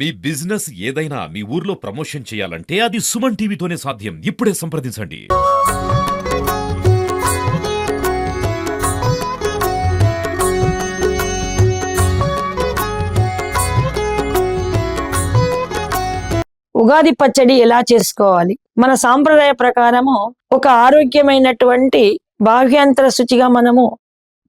మీ business ఏదైనా మీ ఊర్లో promotion చేయాలంటే అది సుమన్ టీవీతోనే సాధ్యం. ఇప్పుడే సంప్రదించండి. ఉగాది పచ్చడి ఎలా చేసుకోవాలి? మన సాంప్రదాయ ప్రకారము ఒక ఆరోగ్యమైనటువంటి భాగ్యాంతర శుచిగా మనము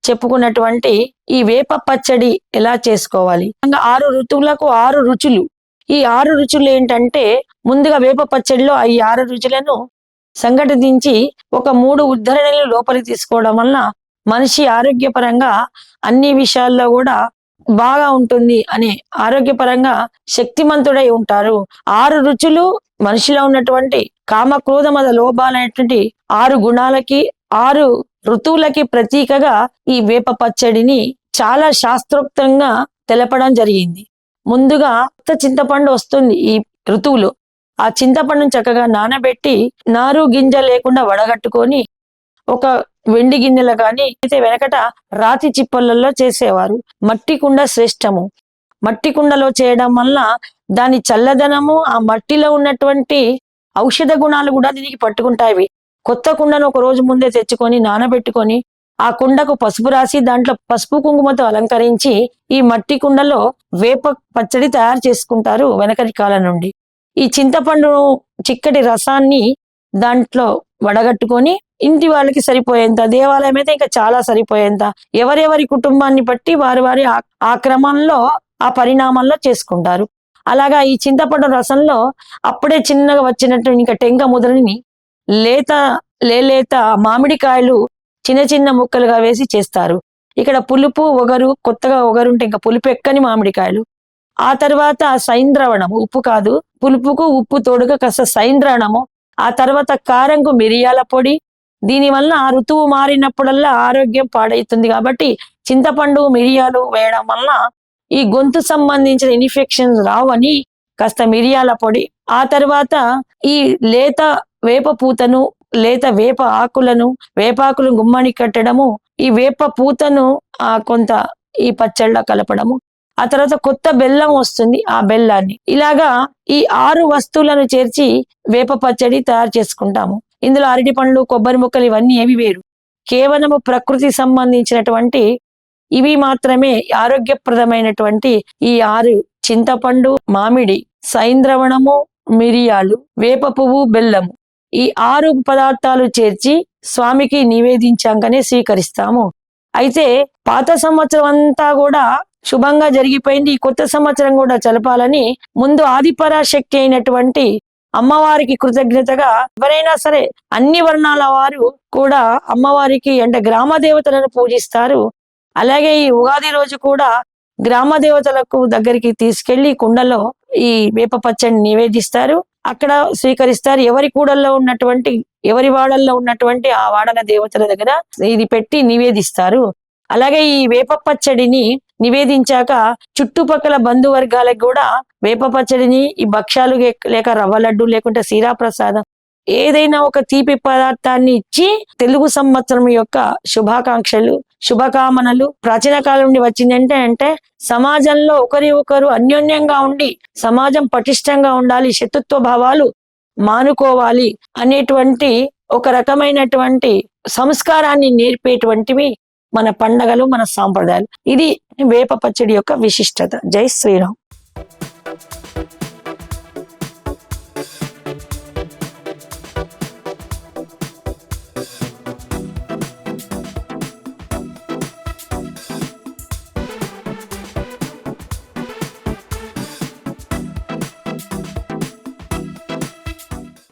చెప్పుకున్నటువంటి ఈ వేప పచ్చడి ఎలా చేసుకోవాలి? 6 ఋతువులకు 6 రుచులు. ఈ 6 రుచులు ఏంటంటే, ముందుగా వేప పచ్చడిలో ఈ 6 రుచులను సంఘటించి ఒక 3 ఉద్ధరణలు లోపలికి తీసుకోవడం వల్ల మనిషి ఆరోగ్యపరంగా అన్ని విషయాల్లో కూడా బాగా ఉంటుంది అని, ఆరోగ్యపరంగా శక్తిమంతుడై ఉంటారు. 6 రుచులు మనిషిలో ఉన్నటువంటి కామ క్రోధ మద లోభాలైనటువంటి 6 గుణాలకి 6 ఋతువులకి ప్రతీకగా ఈ వేప పచ్చడిని చాలా శాస్త్రోక్తంగా తెలపడం జరిగింది. ముందుగా కొత్త చింతపండు వస్తుంది ఈ ఋతువులో. ఆ చింతపండును చక్కగా నానబెట్టి నారు గింజ లేకుండా వడగట్టుకొని ఒక వెండి గిన్నెలు కానీ అయితే వెనకట రాతి చిప్పలలో చేసేవారు. మట్టి కుండ శ్రేష్టము. మట్టి కుండలో చేయడం వల్ల దాని చల్లదనము, ఆ మట్టిలో ఉన్నటువంటి ఔషధ గుణాలు కూడా దీనికి పట్టుకుంటాయి. కొత్త కుండను ఒక రోజు ముందే తెచ్చుకొని నానబెట్టుకొని ఆ కుండకు పసుపు రాసి దాంట్లో పసుపు కుంకుమతో అలంకరించి ఈ మట్టి కుండలో వేప పచ్చడి తయారు చేసుకుంటారు వెనకటి కాలం నుండి. ఈ చింతపండు చిక్కటి రసాన్ని దాంట్లో వడగట్టుకొని ఇంటి వాళ్ళకి సరిపోయేంత, దేవాలయం అయితే ఇంకా చాలా సరిపోయేంత, ఎవరెవరి కుటుంబాన్ని బట్టి వారి వారి ఆ క్రమంలో ఆ పరిణామంలో చేసుకుంటారు. అలాగా ఈ చింతపండు రసంలో అప్పుడే చిన్నగా వచ్చినట్టు ఇంకా టెంక ముద్రని లేత మామిడికాయలు చిన్న చిన్న ముక్కలుగా వేసి చేస్తారు. ఇక్కడ పులుపు ఒగరు, కొత్తగా ఒగరు ఉంటే ఇంకా పులుపు ఎక్కని మామిడికాయలు. ఆ తర్వాత సైంద్రవణము, ఉప్పు కాదు, పులుపుకు ఉప్పు తోడుగా కాస్త సైంద్రవణము. ఆ తర్వాత కారంకు మిరియాల పొడి. దీనివల్ల ఆ ఋతువు మారినప్పుడల్లా ఆరోగ్యం పాడవుతుంది కాబట్టి చింతపండు మిరియాలు వేయడం వల్ల ఈ గొంతు సంబంధించిన ఇన్ఫెక్షన్స్ రావని కాస్త మిరియాల పొడి. ఆ తర్వాత ఈ లేత వేప పూతను, లేత వేప ఆకులను, వేపాకులను గుమ్మని కట్టడము, ఈ వేప పూతను కొంత ఈ పచ్చళ్ళ కలపడము. ఆ తర్వాత కొత్త బెల్లం వస్తుంది, ఆ బెల్లాన్ని. ఇలాగా ఈ 6 వస్తువులను చేర్చి వేప పచ్చడి తయారు చేసుకుంటాము. ఇందులో అరటి పండ్లు, కొబ్బరి ముక్కలు ఇవన్నీ ఏవి వేరు, కేవలము ప్రకృతి సంబంధించినటువంటి ఇవి మాత్రమే ఆరోగ్యప్రదమైనటువంటి ఈ 6 చింతపండు, మామిడి, సైంద్రవణము, మిరియాలు, వేప పువ్వు, బెల్లము, ఈ 6 పదార్థాలు చేర్చి స్వామికి నివేదించాకనే స్వీకరిస్తాము. అయితే పాత సంవత్సరం అంతా కూడా శుభంగా జరిగిపోయింది. ఈ కొత్త సంవత్సరం కూడా జరపాలని ముందు ఆదిపరాశక్తి అయినటువంటి అమ్మవారికి కృతజ్ఞతగా ఎవరైనా సరే అన్ని వర్ణాల వారు కూడా అమ్మవారికి అంటే గ్రామ దేవతలను పూజిస్తారు. అలాగే ఈ ఉగాది రోజు కూడా గ్రామ దేవతలకు దగ్గరికి తీసుకెళ్లి కుండలో ఈ వేప పచ్చడిని నివేదిస్తారు. అక్కడ స్వీకరిస్తారు. ఎవరి కూడల్లో ఉన్నటువంటి, ఎవరి వాడల్లో ఉన్నటువంటి ఆ వాడల దేవతల దగ్గర ఇది పెట్టి నివేదిస్తారు. అలాగే ఈ వేప పచ్చడిని నివేదించాక చుట్టుపక్కల బంధువర్గాలకు కూడా వేప పచ్చడిని, ఈ భక్ష్యాలు లేక రవ్వ లడ్డు లేకుంటే సీరా ప్రసాదం ఏదైనా ఒక తీపి పదార్థాన్ని ఇచ్చి తెలుగు సంవత్సరం యొక్క శుభాకాంక్షలు, శుభకామనలు. ప్రాచీన కాలం నుండి వచ్చిందంటే అంటే సమాజంలో ఒకరి ఒకరు అన్యోన్యంగా ఉండి సమాజం పటిష్టంగా ఉండాలి, శత్రుత్వ భావాలు మానుకోవాలి అనేటువంటి ఒక రకమైనటువంటి సంస్కారాన్ని నేర్పేటువంటివి మన పండగలు, మన సాంప్రదాయాలు. ఇది వేప పచ్చడి యొక్క విశిష్టత. జై శ్రీరామ్.